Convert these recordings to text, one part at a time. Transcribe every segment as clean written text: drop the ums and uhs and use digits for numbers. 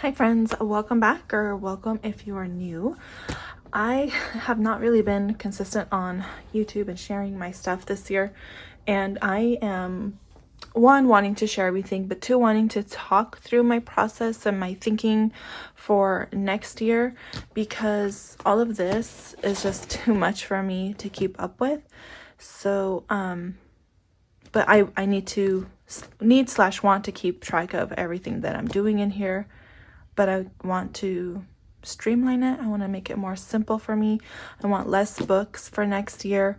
Hi friends, welcome back, or welcome if you are new. I have not really been consistent on YouTube and sharing my stuff this year, and I am one, wanting to share everything, but two, wanting to talk through my process and my thinking for next year, because all of this is just too much for me to keep up with. So but I need/want to keep track of everything that I'm doing in here, but I want to streamline it. I want to make it more simple for me. I want less books for next year.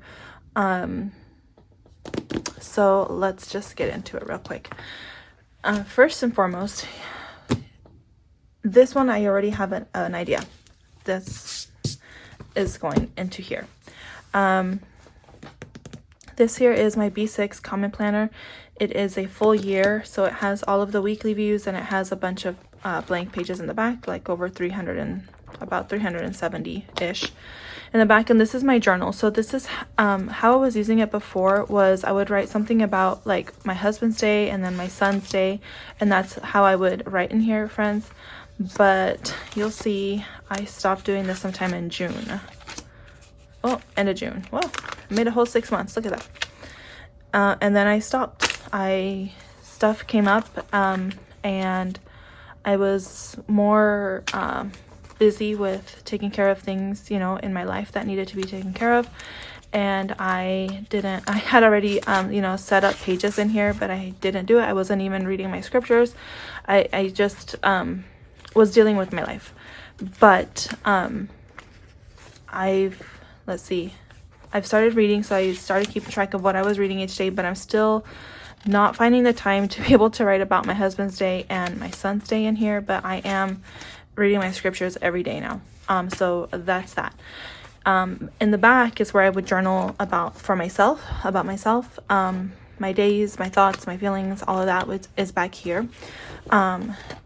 So let's just get into it real quick. First and foremost, this one I already have an idea. This is going into here. This here is my B6 Common Planner. It is a full year, so it has all of the weekly views, and it has a bunch of blank pages in the back, like over 300 and about 370-ish in the back. And this is my journal. So this is how I was using it before. Was I would write something about like my husband's day and then my son's day, and that's how I would write in here, friends. But you'll see I stopped doing this sometime in June. Oh, end of June. Well, I made a whole 6 months. Look at that. And then I stopped. Stuff came up, and I was more busy with taking care of things, you know, in my life that needed to be taken care of. And I had already, set up pages in here, but I didn't do it. I wasn't even reading my scriptures. I just was dealing with my life. But I've started reading, so I started keeping track of what I was reading each day, but I'm still not finding the time to be able to write about my husband's day and my son's day in here, but I am reading my scriptures every day now. So that's that. In the back is where I would journal about myself, my days, my thoughts, my feelings, all of that is back here.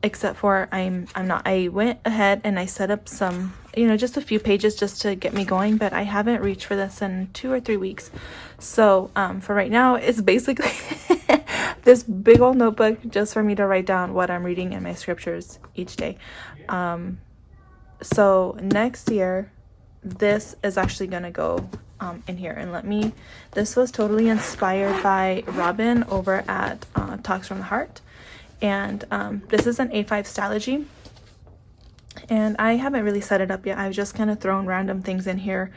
Except for I went ahead and I set up some, just a few pages just to get me going, but I haven't reached for this in 2 or 3 weeks. So for right now, it's basically this big old notebook just for me to write down what I'm reading in my scriptures each day. So next year, this is actually going to go in here. And this was totally inspired by Robin over at Talks from the Heart. And this is an A5 Stylogy. And I haven't really set it up yet. I've just kind of thrown random things in here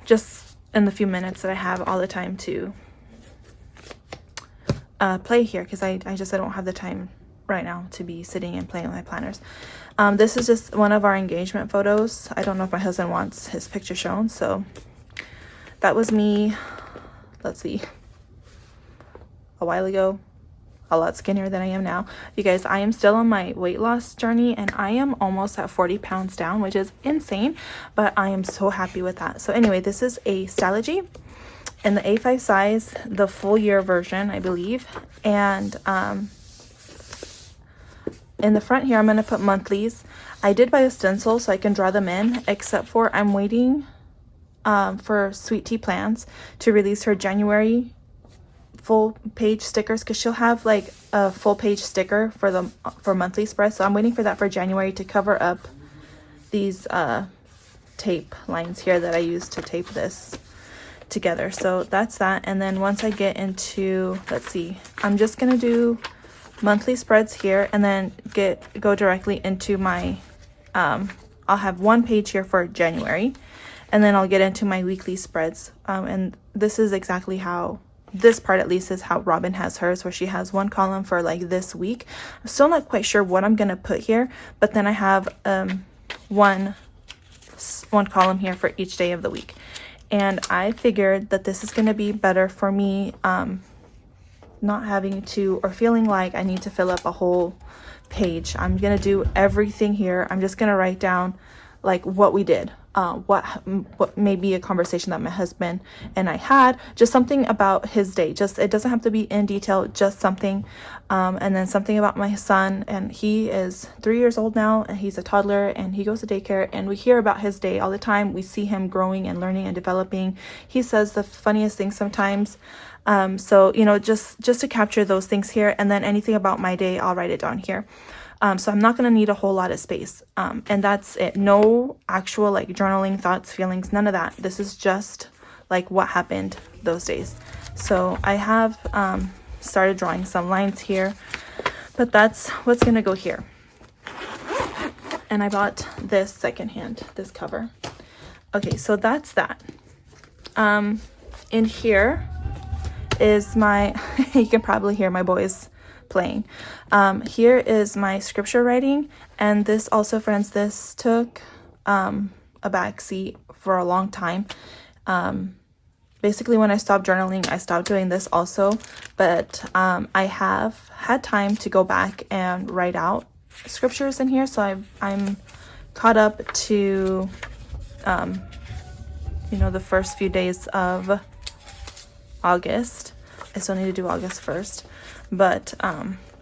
just in the few minutes that I have all the time to play here, because I don't have the time right now to be sitting and playing with my planners. This is just one of our engagement photos. I don't know if my husband wants his picture shown, so that was me, let's see, a while ago. A lot skinnier than I am now. You guys, I am still on my weight loss journey, and I am almost at 40 pounds down, which is insane, but I am so happy with that. So anyway, this is a Stylogy in the A5 size, the full year version, I believe. And in the front here, I'm going to put monthlies. I did buy a stencil so I can draw them in, except for I'm waiting for Sweet Tea Plans to release her January full page stickers, because she'll have like a full page sticker for monthly spreads. So I'm waiting for that for January to cover up these tape lines here that I use to tape this together. So that's that. And then once I get into, let's see, I'm just gonna do monthly spreads here, and then go directly into my I'll have one page here for January, and then I'll get into my weekly spreads. And this is exactly how this part, at least, is how Robin has hers, where she has one column for like this week. I'm still not quite sure what I'm gonna put here, but then I have one column here for each day of the week. And I figured that this is gonna be better for me, not having to, or feeling like I need to fill up a whole page. I'm gonna do everything here. I'm just gonna write down like what we did, what may be a conversation that my husband and I had, just something about his day. Just, it doesn't have to be in detail, just something. And then something about my son, and he is 3 years old now, and he's a toddler, and he goes to daycare, and we hear about his day all the time. We see him growing and learning and developing. He says the funniest things sometimes. So, you know, just to capture those things here, and then anything about my day, I'll write it down here. So I'm not going to need a whole lot of space. And that's it. No actual like journaling, thoughts, feelings, none of that. This is just like what happened those days. So I have started drawing some lines here, but that's what's going to go here. And I bought this secondhand, this cover. Okay, so that's that. In here is my, you can probably hear my boys playing. Here is my scripture writing, and this also, friends, this took a back seat for a long time. Basically when I stopped journaling, I stopped doing this also, but I have had time to go back and write out scriptures in here, so I'm caught up to you know, the first few days of August. I still need to do August 1st, but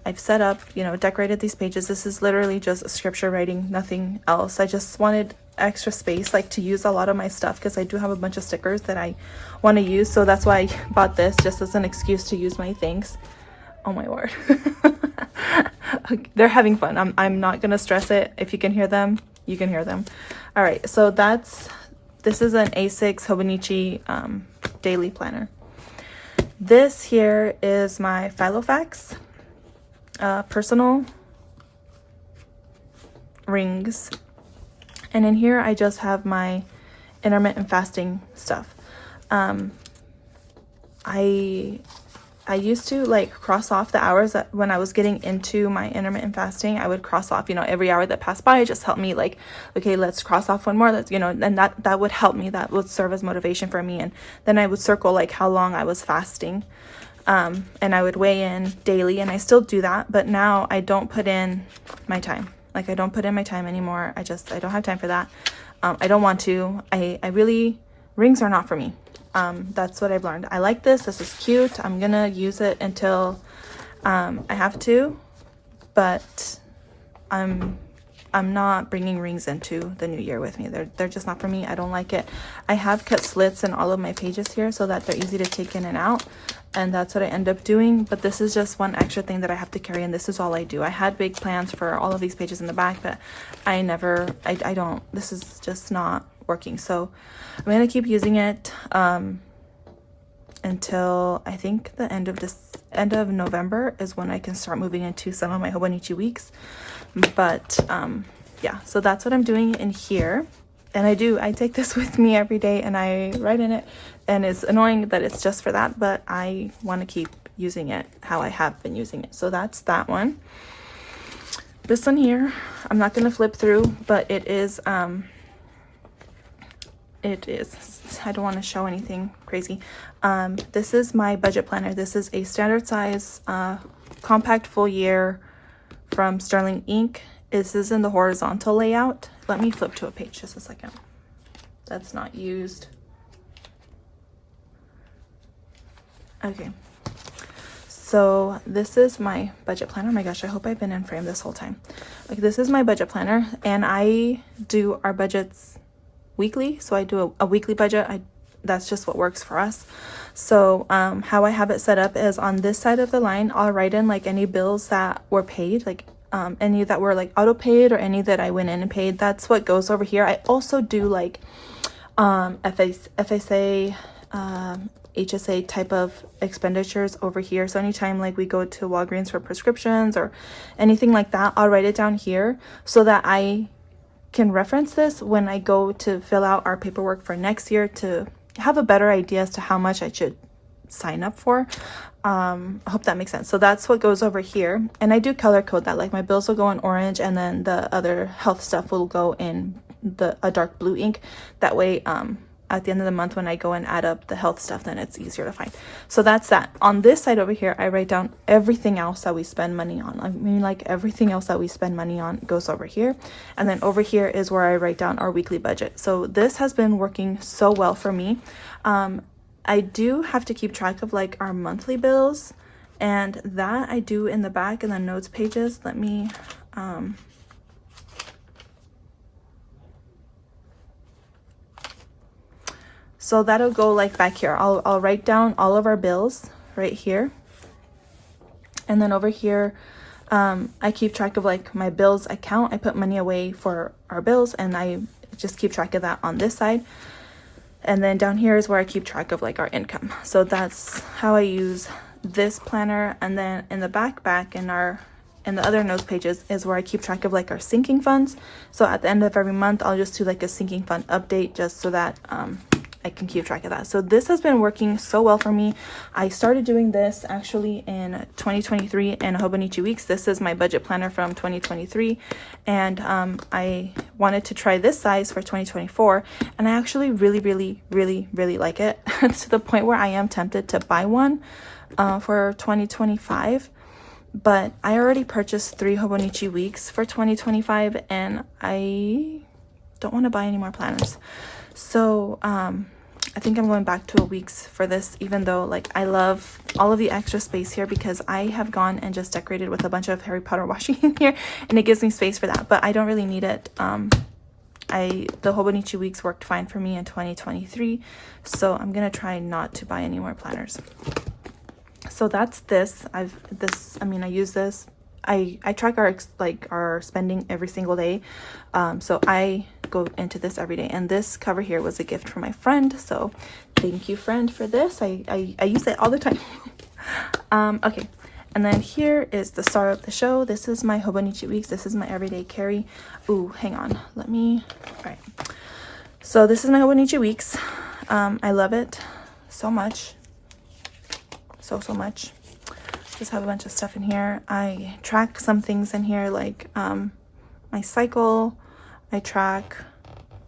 I've set up, you know, decorated these pages. This is literally just scripture writing, nothing else. I just wanted extra space, like to use a lot of my stuff, because I do have a bunch of stickers that I want to use, so that's why I bought this, just as an excuse to use my things. Oh my word. They're having fun. I'm not gonna stress it. If you can hear them, you can hear them. All right, so this is an A6 Hobonichi daily planner. This here is my Filofax personal rings, and in here I just have my intermittent fasting stuff. I used to like cross off the hours that when I was getting into my intermittent fasting, I would cross off, you know, every hour that passed by. It just helped me, like, okay, let's cross off one more, let's, you know, and that would help me. That would serve as motivation for me. And then I would circle like how long I was fasting, and I would weigh in daily, and I still do that, but now I don't put in my time. Like, I don't put in my time anymore. I don't have time for that. I don't want to. I really, rings are not for me. That's what I've learned. I like this. This is cute. I'm gonna use it until I have to, but I'm not bringing rings into the new year with me. They're just not for me. I don't like it. I have cut slits in all of my pages here so that they're easy to take in and out, and that's what I end up doing. But this is just one extra thing that I have to carry, and this is all I do. I had big plans for all of these pages in the back, but I don't. This is just not working. So I'm gonna keep using it until I think the end of November is when I can start moving into some of my Hobonichi weeks. But yeah, so that's what I'm doing in here. And I take this with me every day and I write in it, and it's annoying that it's just for that, but I want to keep using it how I have been using it. So that's that one. This one here, I'm not going to flip through, but it is I don't want to show anything crazy. This is my budget planner. This is a standard size compact full year from Sterling Ink. This is in the horizontal layout. Let me flip to a page just a second that's not used. Okay, so this is my budget planner. Oh my gosh, I hope I've been in frame this whole time. Like, this is my budget planner, and I do our budgets weekly. So I do a weekly budget. That's just what works for us. So how I have it set up is on this side of the line, I'll write in like any bills that were paid, like any that were like auto paid or any that I went in and paid. That's what goes over here. I also do like FSA, HSA type of expenditures over here. So anytime like we go to Walgreens for prescriptions or anything like that, I'll write it down here so that I can reference this when I go to fill out our paperwork for next year, to have a better idea as to how much I should sign up for. I hope that makes sense. So that's what goes over here, and I do color code that. Like, my bills will go in orange, and then the other health stuff will go in a dark blue ink. That way at the end of the month when I go and add up the health stuff, then it's easier to find. So that's that. On this side over here, I write down everything else that we spend money on. I mean, like, everything else that we spend money on goes over here. And then over here is where I write down our weekly budget. So this has been working so well for me. I do have to keep track of like our monthly bills, and that I do in the back in the notes pages. Let me So that'll go like back here. I'll write down all of our bills right here. And then over here, I keep track of like my bills account. I put money away for our bills, and I just keep track of that on this side. And then down here is where I keep track of like our income. So that's how I use this planner. And then in the back in the other notes pages is where I keep track of like our sinking funds. So at the end of every month, I'll just do like a sinking fund update just so that I can keep track of that. So this has been working so well for me. I started doing this actually in 2023 in Hobonichi weeks. This is my budget planner from 2023, and I wanted to try this size for 2024, and I actually really like it to the point where I am tempted to buy one for 2025. But I already purchased 3 Hobonichi weeks for 2025, and I don't want to buy any more planners. So I think I'm going back to a weeks for this, even though like I love all of the extra space here, because I have gone and just decorated with a bunch of Harry Potter washi in here, and it gives me space for that, but I don't really need it. The Hobonichi weeks worked fine for me in 2023, so I'm gonna try not to buy any more planners. So that's this. I use this. I track our spending every single day. So I go into this every day, and this cover here was a gift from my friend. So thank you, friend, for this. I use it all the time. Okay. And then here is the star of the show. This is my Hobonichi weeks. This is my everyday carry. Ooh, hang on. All right. So this is my Hobonichi weeks. I love it so much. So much. Just have a bunch of stuff in here. I track some things in here, like my cycle. I track,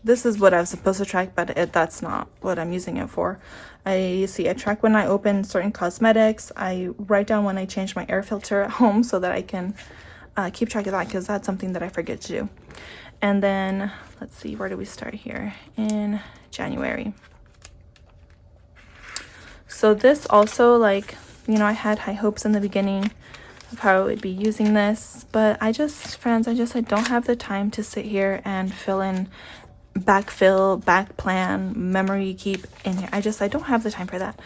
this is what I was supposed to track, but that's not what I'm using it for. I track when I open certain cosmetics. I write down when I change my air filter at home so that I can keep track of that, because that's something that I forget to do. And then let's see, where do we start here? In January. So this also, like, you know, I had high hopes in the beginning of how I would be using this, but I don't have the time to sit here and fill in backfill, back plan, memory keep in here. I don't have the time for that.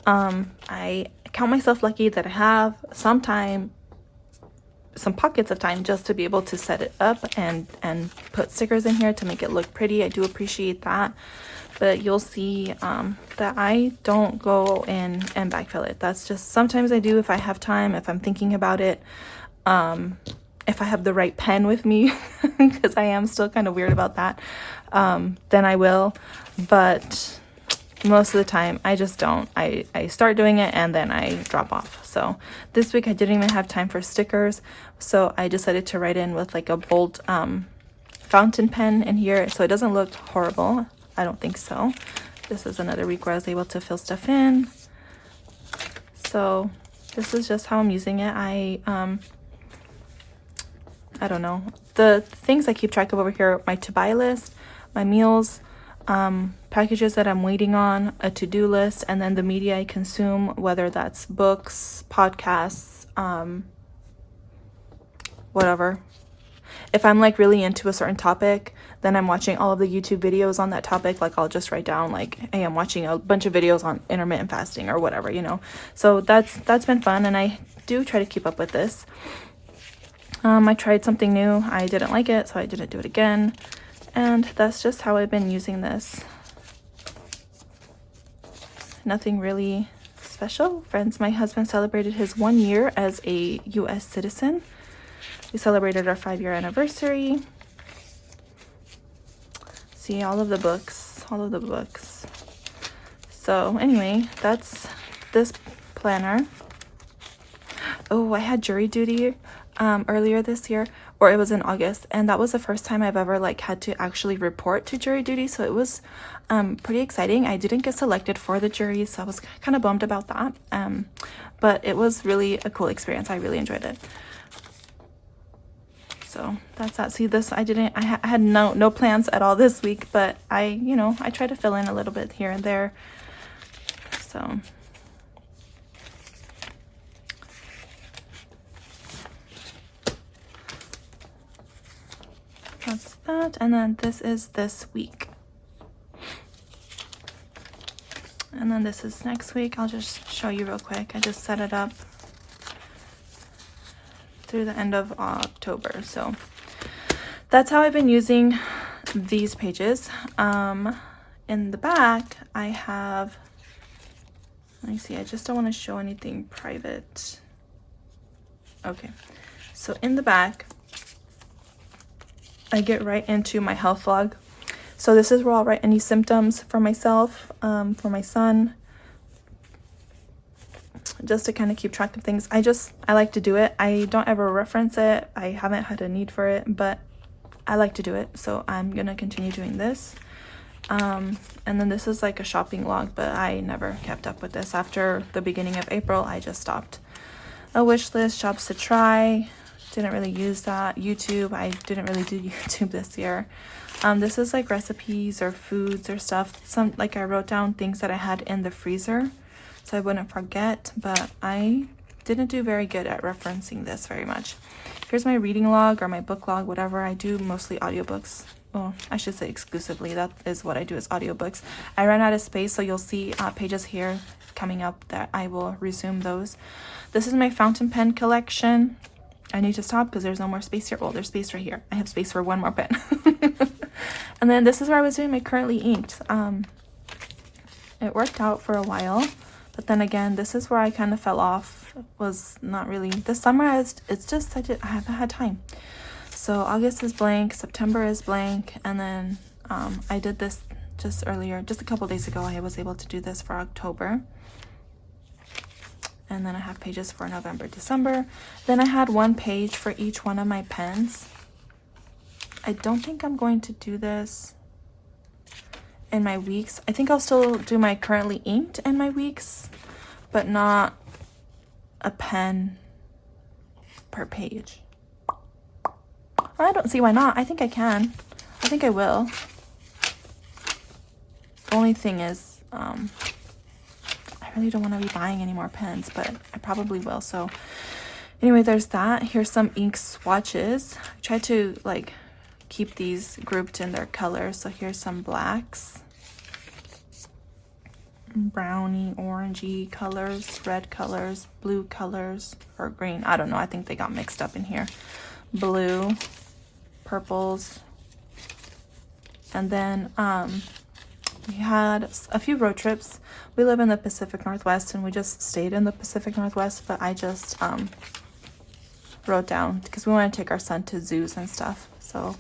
I count myself lucky that I have some pockets of time just to be able to set it up and put stickers in here to make it look pretty. I do appreciate that. But you'll see that I don't go in and backfill it. That's just, sometimes I do if I have time, if I'm thinking about it, if I have the right pen with me, because I am still kind of weird about that, then I will. But most of the time, I just don't. I start doing it and then I drop off. So this week I didn't even have time for stickers, so I decided to write in with like a bold fountain pen in here, so it doesn't look horrible. I don't think so. This is another week where I was able to fill stuff in. So this is just how I'm using it. I don't know. The things I keep track of over here, my to-buy list, my meals, packages that I'm waiting on, a to-do list, and then the media I consume, whether that's books, podcasts, whatever. If I'm like really into a certain topic, then I'm watching all of the YouTube videos on that topic. Like I'll just write down like, hey, I'm watching a bunch of videos on intermittent fasting or whatever, you know. So that's been fun, and I do try to keep up with this. I tried something new. I didn't like it, so I didn't do it again. And that's just how I've been using this. Nothing really special. Friends, my husband celebrated his 1 year as a U.S. citizen. We celebrated our 5-year anniversary. See, all of the books. So anyway, that's this planner. Oh, I had jury duty earlier this year, or it was in August, and that was the first time I've ever like had to actually report to jury duty, so it was pretty exciting. I didn't get selected for the jury, so I was kind of bummed about that, but it was really a cool experience. I really enjoyed it. So that's that. See, this I had no plans at all this week, but I try to fill in a little bit here and there. So that's that. And then this is this week. And then this is next week. I'll just show you real quick. I just set it up through the end of October. So that's how I've been using these pages. In the back, I have, let me see, I just don't want to show anything private. Okay, so in the back, I get right into my health vlog. So this is where I'll write any symptoms for myself, for my son, just to kind of keep track of things. I like to do it. I don't ever reference it. I haven't had a need for it, but I like to do it. So I'm going to continue doing this. And then this is like a shopping log, but I never kept up with this. After the beginning of April, I just stopped. A wish list, shops to try. Didn't really use that. YouTube, I didn't really do YouTube this year. This is like recipes or foods or stuff. Some, like, I wrote down things that I had in the freezer so I wouldn't forget, but I didn't do very good at referencing this very much. Here's my reading log or my book log, whatever. I do mostly audiobooks. Well, I should say exclusively. That is what I do, is audiobooks. I ran out of space, so you'll see pages here coming up that I will resume those. This is my fountain pen collection. I need to stop because there's no more space here. Well, there's space right here. I have space for one more pen. And then this is where I was doing my currently inked. It worked out for a while, but then again, this is where I kind of fell off. It was not really this summer. It's just I haven't had time. So August is blank, September is blank, and then I did this just earlier, just a couple days ago. I was able to do this for October. And then I have pages for November, December. Then I had one page for each one of my pens. I don't think I'm going to do this in my weeks. I think I'll still do my currently inked in my weeks, but not a pen per page. I don't see why not. I think I can. I think I will. The only thing is, I really don't want to be buying any more pens, but I probably will. So anyway, there's that. Here's some ink swatches. I tried to like keep these grouped in their colors. So here's some blacks, browny, orangey colors, red colors, blue colors, or green. I don't know. I think they got mixed up in here. Blue, purples, and then we had a few road trips. We live in the Pacific Northwest and we just stayed in the Pacific Northwest, but I just wrote down because we want to take our son to zoos and stuff. So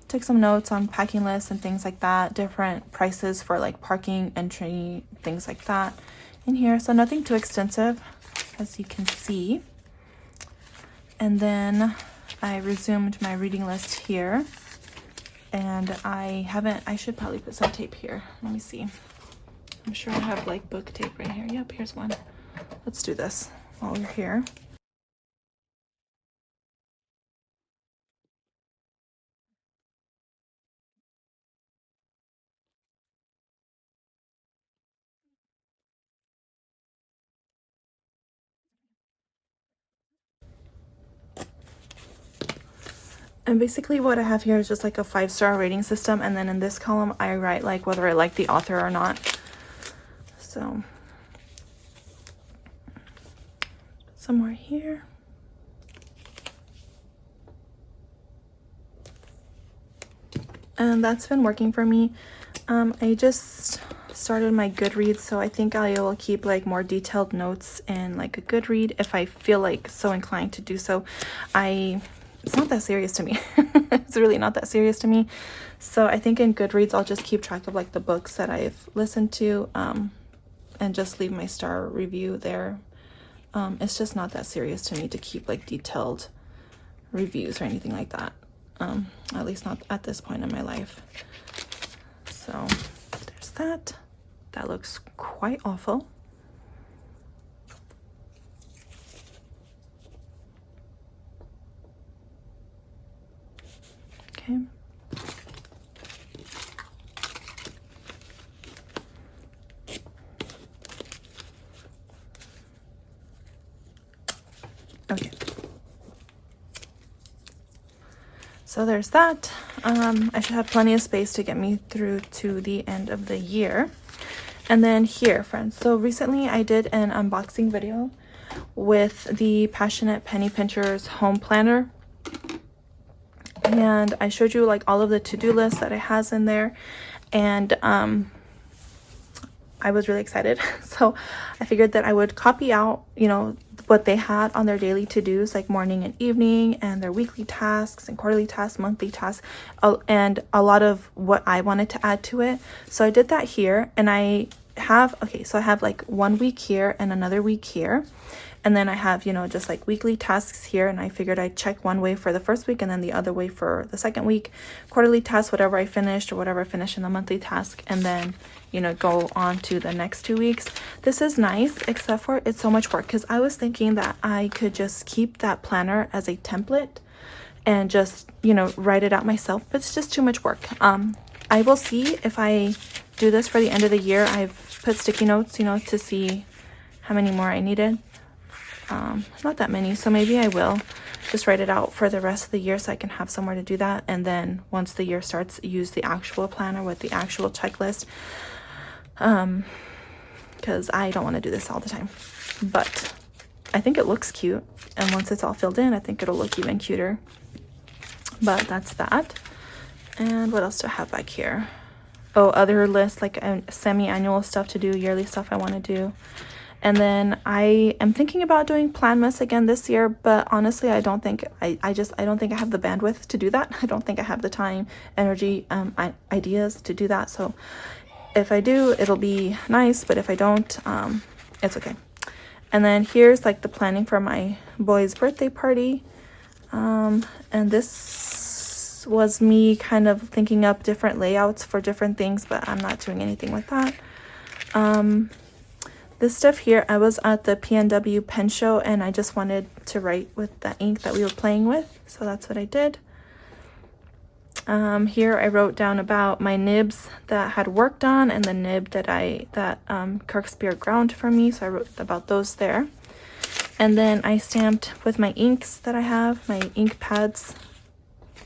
took some notes on packing lists and things like that, different prices for like parking, entry, things like that in here. So nothing too extensive, as you can see. And then I resumed my reading list here. And I should probably put some tape here. Let me see. I'm sure I have like book tape right here. Yep, here's one. Let's do this while we're here. And basically what I have here is just like a 5-star rating system. And then in this column, I write like whether I like the author or not. So somewhere here. And that's been working for me. I just started my Goodreads, so I think I will keep like more detailed notes in like a Goodread if I feel like so inclined to do so. It's not that serious to me. It's really not that serious to me. So I think in Goodreads, I'll just keep track of like the books that I've listened to, and just leave my star review there. It's just not that serious to me to keep like detailed reviews or anything like that. At least not at this point in my life. So there's that. That looks quite awful. Okay. Okay. So there's that. I should have plenty of space to get me through to the end of the year. And then here, friends, so recently I did an unboxing video with the Passionate Penny Pinchers home planner, and I showed you like all of the to-do lists that it has in there, and I was really excited. So I figured that I would copy out, you know, what they had on their daily to-dos, like morning and evening, and their weekly tasks and quarterly tasks, monthly tasks, and a lot of what I wanted to add to it. So I did that here, and I have, okay, so I have like 1 week here and another week here. And then I have, you know, just like weekly tasks here, and I figured I'd check one way for the first week and then the other way for the second week. Quarterly tasks, whatever I finished or whatever I finished in the monthly task, and then, you know, go on to the next 2 weeks. This is nice, except for it's so much work, because I was thinking that I could just keep that planner as a template and just, you know, write it out myself, but it's just too much work. I will see if I do this for the end of the year. I've put sticky notes, you know, to see how many more I needed. Not that many, so maybe I will just write it out for the rest of the year so I can have somewhere to do that, and then once the year starts, use the actual planner with the actual checklist, because I don't want to do this all the time. But I think it looks cute, and once it's all filled in, I think it'll look even cuter. But that's that. And what else do I have back here? Oh, other lists, like semi-annual stuff to do, yearly stuff I want to do. And then I am thinking about doing Planmas again this year, but honestly, I don't think I don't think I have the bandwidth to do that. I don't think I have the time, energy, ideas to do that. So if I do, it'll be nice, but if I don't, it's okay. And then here's like the planning for my boy's birthday party. And this was me kind of thinking up different layouts for different things, but I'm not doing anything with that. This stuff here, I was at the PNW pen show, and I just wanted to write with the ink that we were playing with, so that's what I did. Here I wrote down about my nibs that I had worked on, and the nib that Kirk Spear ground for me, so I wrote about those there. And then I stamped with my inks that I have, my ink pads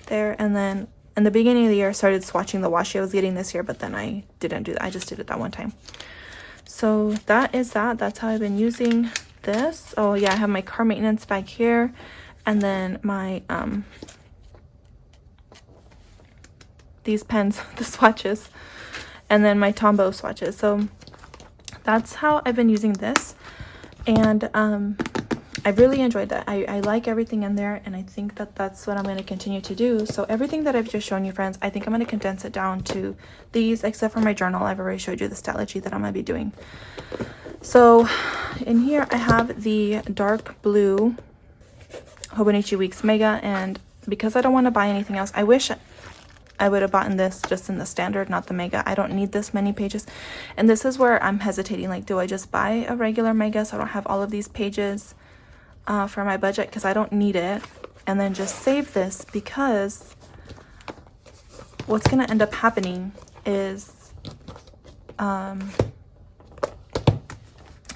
there. And then in the beginning of the year, I started swatching the washi I was getting this year, but then I didn't do that. I just did it that one time. So that is that. That's how I've been using this. Oh yeah, I have my car maintenance back here, and then my these pens, the swatches, and then my Tombow swatches. So that's how I've been using this, and I really enjoyed that. I like everything in there, and I think that that's what I'm going to continue to do. So everything that I've just shown you, friends, I think I'm going to condense it down to these, except for my journal. I've already showed you the strategy that I'm going to be doing. So in here I have the dark blue Hobonichi Weeks Mega, and because I don't want to buy anything else, I wish I would have bought this just in the standard, not the mega. I don't need this many pages, and this is where I'm hesitating. Like, do I just buy a regular mega so I don't have all of these pages for my budget, because I don't need it, and then just save this? Because what's going to end up happening is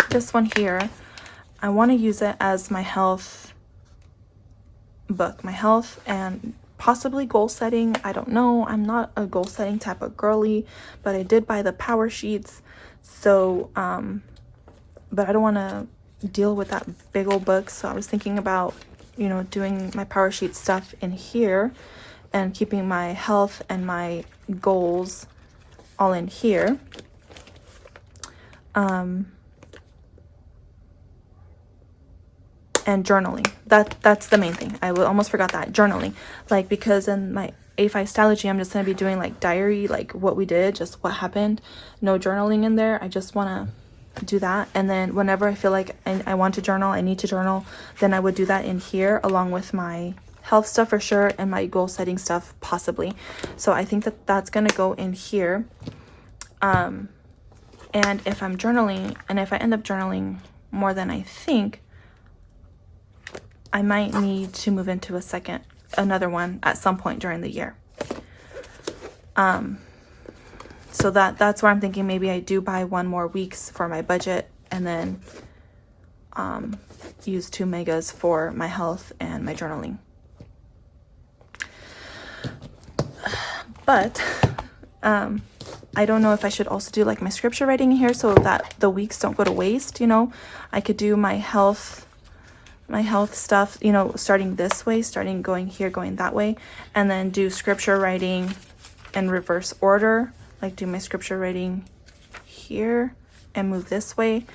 this one here, I want to use it as my health book, my health and possibly goal setting. I don't know. I'm not a goal setting type of girly, but I did buy the power sheets. So but I don't want to deal with that big old book, so I was thinking about, you know, doing my power sheet stuff in here and keeping my health and my goals all in here. And journaling, that's the main thing. I almost forgot that, journaling, like, because in my A5 Stylogy, I'm just going to be doing like diary, like what we did, just what happened, no journaling in there. I just want to do that, and then whenever I feel like I want to journal, I need to journal, then I would do that in here along with my health stuff for sure, and my goal setting stuff possibly. So I think that that's going to go in here. And if I'm journaling, and if I end up journaling more than I think, I might need to move into another one at some point during the year. So that's where I'm thinking maybe I do buy 1 more weeks for my budget, and then use 2 megas for my health and my journaling. But I don't know if I should also do like my scripture writing in here so that the weeks don't go to waste, you know. I could do my health stuff, you know, starting this way, starting going here, going that way, and then do scripture writing in reverse order, like do my scripture writing here and move this way.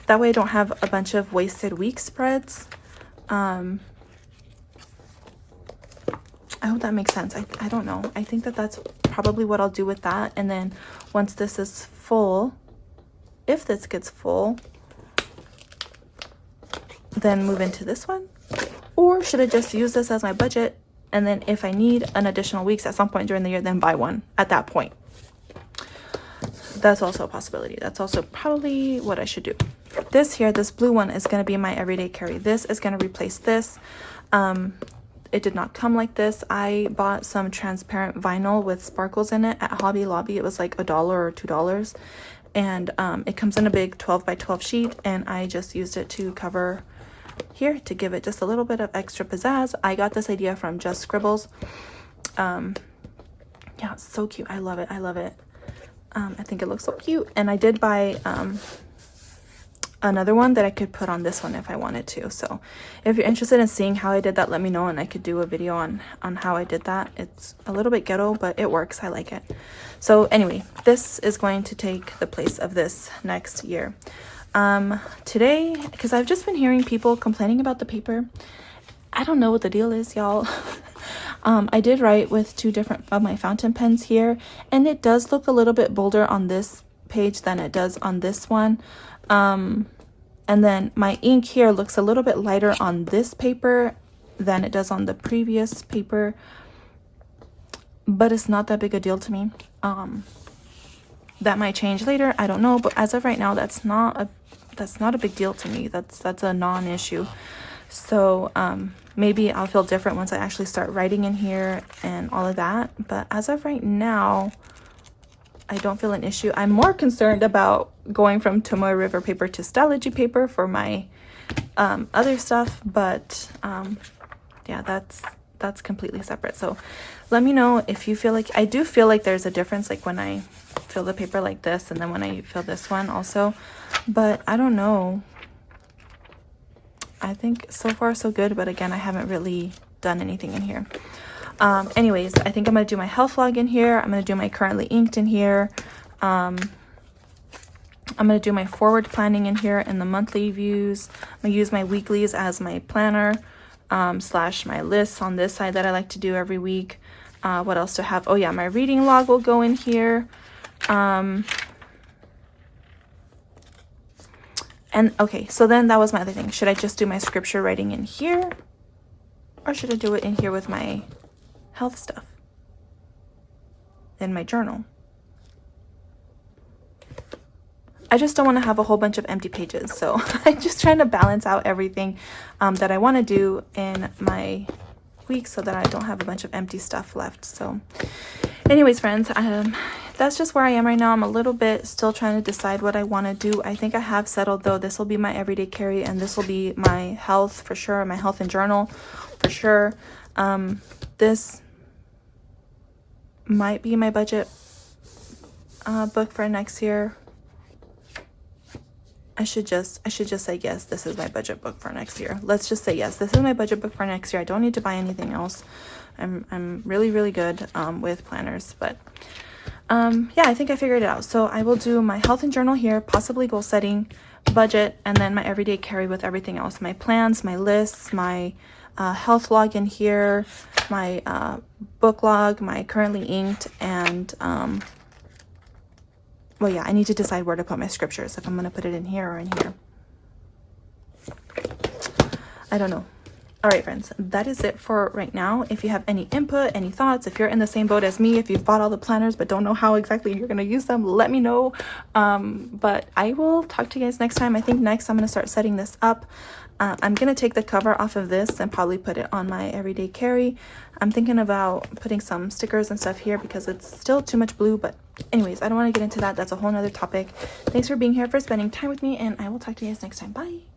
That way I don't have a bunch of wasted week spreads. I hope that makes sense. I don't know. I think that that's probably what I'll do with that. And then once this is full, if this gets full, then move into this one. Or should I just use this as my budget, and then if I need an additional weeks at some point during the year, then buy one at that point? That's also a possibility. That's also probably what I should do. This here, this blue one, is going to be my everyday carry. This is going to replace this. It did not come like this. I bought some transparent vinyl with sparkles in it at Hobby Lobby. It was like $1 or $2. And it comes in a big 12 by 12 sheet, and I just used it to cover here to give it just a little bit of extra pizzazz. I got this idea from Just Scribbles. Yeah, it's so cute. I love it. I love it. I think it looks so cute. And I did buy another one that I could put on this one if I wanted to. So if you're interested in seeing how I did that, let me know, and I could do a video on how I did that. It's a little bit ghetto, but it works. I like it. So anyway, this is going to take the place of this next year. Today, because I've just been hearing people complaining about the paper. I don't know what the deal is, y'all. I did write with 2 different of my fountain pens here, and it does look a little bit bolder on this page than it does on this one. And then my ink here looks a little bit lighter on this paper than it does on the previous paper, but it's not that big a deal to me. That might change later, I don't know, but as of right now, that's not a big deal to me. That's a non-issue. So maybe I'll feel different once I actually start writing in here and all of that, but as of right now, I don't feel an issue. I'm more concerned about going from Tomoe River paper to Stylogy paper for my other stuff, but yeah, that's completely separate. So let me know if you feel like, I do feel like there's a difference, like when I fill the paper like this and then when I fill this one also, but I don't know. I think so far so good, but again, I haven't really done anything in here. Anyways, I think I'm going to do my health log in here. I'm going to do my currently inked in here. I'm going to do my forward planning in here and the monthly views. I'm going to use my weeklies as my planner, slash my lists on this side that I like to do every week. What else do I have? Oh yeah, my reading log will go in here. And okay, so then that was my other thing. Should I just do my scripture writing in here? Or should I do it in here with my health stuff in my journal? I just don't want to have a whole bunch of empty pages, so I'm just trying to balance out everything that I want to do in my week so that I don't have a bunch of empty stuff left. So anyways, friends, that's just where I am right now. I'm a little bit still trying to decide what I want to do. I think I have settled though. This will be my everyday carry, and this will be my health for sure, my health and journal for sure. This might be my budget book for next year. I should just say yes, this is my budget book for next year. Let's just say yes, this is my budget book for next year. I don't need to buy anything else. I'm really good with planners, but yeah, I think I figured it out. So I will do my health and journal here, possibly goal setting, budget, and then my everyday carry with everything else, my plans, my lists, my health log in here, my book log, my currently inked, and well, yeah, I need to decide where to put my scriptures, if I'm going to put it in here or in here. I don't know. All right, friends, that is it for right now. If you have any input, any thoughts, if you're in the same boat as me, if you've bought all the planners but don't know how exactly you're going to use them, let me know. But I will talk to you guys next time. I think next I'm going to start setting this up. I'm going to take the cover off of this and probably put it on my everyday carry. I'm thinking about putting some stickers and stuff here because it's still too much blue. But anyways, I don't want to get into that. That's a whole nother topic. Thanks for being here, for spending time with me, and I will talk to you guys next time. Bye.